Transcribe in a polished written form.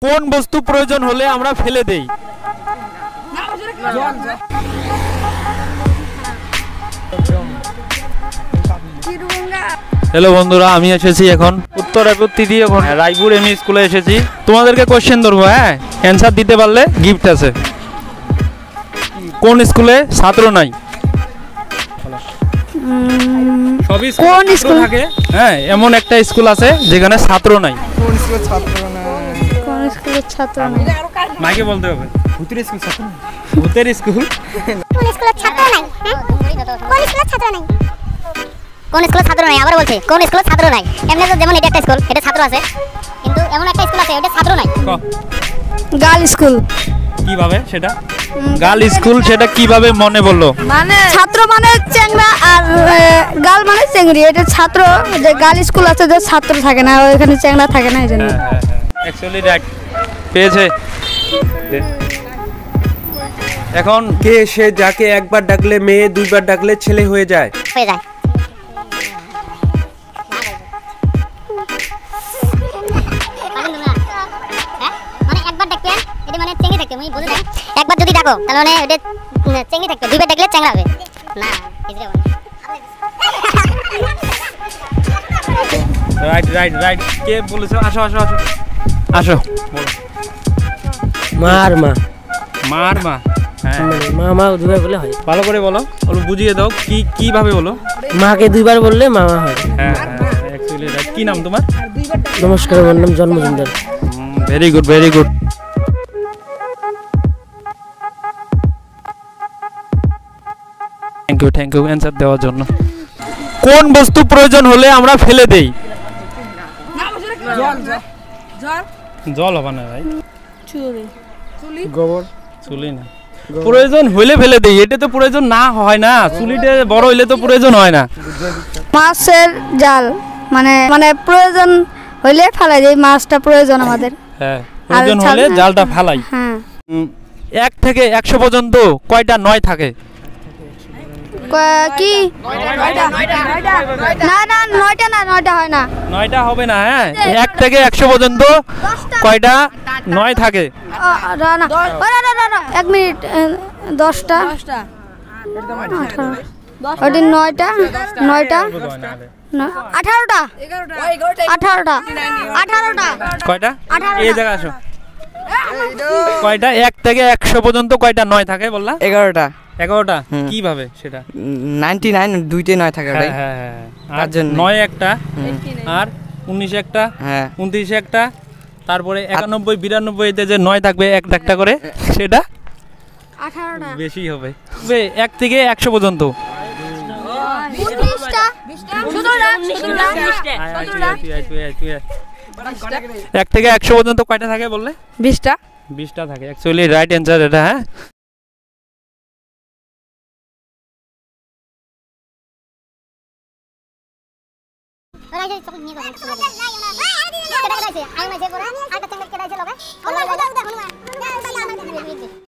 কোন বস্তু প্রয়োজন হলে আমরা ফেলে দেই? হ্যালো বন্ধুরা, আমি এসেছি এখন উত্তরাপত্তি দিয়ে এখন রায়পুর এমই স্কুলে এসেছি। তোমাদেরকে কোশ্চেন ধরবো, হ্যাঁ, অ্যান্সার দিতে পারলে গিফট আছে। কোন স্কুলে ছাত্র নাই? সবই স্কুল থাকে, হ্যাঁ, এমন একটা স্কুল আছে যেখানে ছাত্র নাই। কোন স্কুলের ছাত্র নাই? কোন স্কুলের ছাত্র নাই? মাইকে বলতে হবে। ভূতের স্কুল ছাত্র নাই? ভূতের স্কুল? কোন স্কুলের ছাত্র নাই? কোন স্কুলের ছাত্র নাই? কোন স্কুলের ছাত্র নাই? আবার বলছি, কোন স্কুলের ছাত্র নাই? এমনি তো যেমন এটা একটা স্কুল, এটা ছাত্র আছে, কিন্তু এমন একটা স্কুল আছে এটা ছাত্র নাই। Girl school. কিভাবে সেটা? গার্ল স্কুল সেটা কিভাবে মনে বললো? মানে ছাত্র মানে চেংড়া আর গার্ল মানে চেংড়ি। এটা ছাত্র, যে গার্ল স্কুল আছে যে ছাত্র থাকে না, ওইখানে চেংড়া থাকে না, এই জন্য। অ্যাকচুয়ালি রাইট পেয়েছে। এখন কে সে যাকে একবার ডাকলে মেয়ে, দুইবার ডাকলে ছেলে হয়ে যায়? হয়ে যায়। মানে একবার ডাকতে এটা মানে চেঙ্গি থাকতে, আমি বুঝে যাই। একবার যদি ডাকো তাহলে মানে এটা চেঙ্গি থাকতে, দুইবার ডাকলে চ্যাংড়া হবে না। রাইট রাইট রাইট কে বলেছো? আসো আসো আসো আসো, বলো। মার মা। মার মা? হ্যাঁ, মা মা দুইবার বলে হয়। ভালো করে বলো, বলো, বুঝিয়ে দাও কিভাবে বলো। মাকে দুইবার বললে মামা হয়। হ্যাঁ হ্যাঁ, অ্যাকচুয়ালি রাইট। কি নাম তোমার? নমস্কার, আমার নাম জন্মজুন্দর। Very good very good. Thank you answer দেওয়ার জন্য। কোন বস্তু প্রয়োজন হলে আমরা ফেলে দেই? জল হবে না ভাই, গোবর। চুলি না। প্রয়োজন হইলে ফেলে দেই, এটা তো প্রয়োজন না হয় না। চুলিটা বড় হইলে তো প্রয়োজন হয় না। মাছের জাল মানে মানে প্রয়োজন হইলে ফেলাই দেই, মাছটা প্রয়োজন আমাদের। হ্যাঁ, প্রয়োজন হলে জালটা ফালাই। হ্যাঁ। 1 থেকে 100 পর্যন্ত কয়টা 9 থাকে? কি না না, 9টা না, 9টা হয় না। 9টা হবে না। হ্যাঁ, 1 থেকে 100 পর্যন্ত কয়টা 9 থাকে? না 1 মিনিট, 10টা 18, ওটি 9টা 18টা 18টা কয়টা? এই জায়গা আসো। কয়টা 1 থেকে 100 পর্যন্ত কয়টা 9 থাকে বললা? 11টা। 11টা? কিভাবে সেটা? 99 দুইটাই 9 থাকে ভাই। হ্যাঁ হ্যাঁ, তার জন্য 9 একটা, আর 19 একটা, হ্যাঁ 29 একটা, তারপরে 91 92 তে যে 9 থাকবে একটা করে, সেটা 18টা বেশি হবে। 1 থেকে 100 পর্যন্ত 1 থেকে 100 পর্যন্ত কয়টা থাকে বললে? 20টা 20টা থাকে। অ্যাকচুয়ালি রাইট অ্যান্সার এটা। হ্যাঁ, ওরা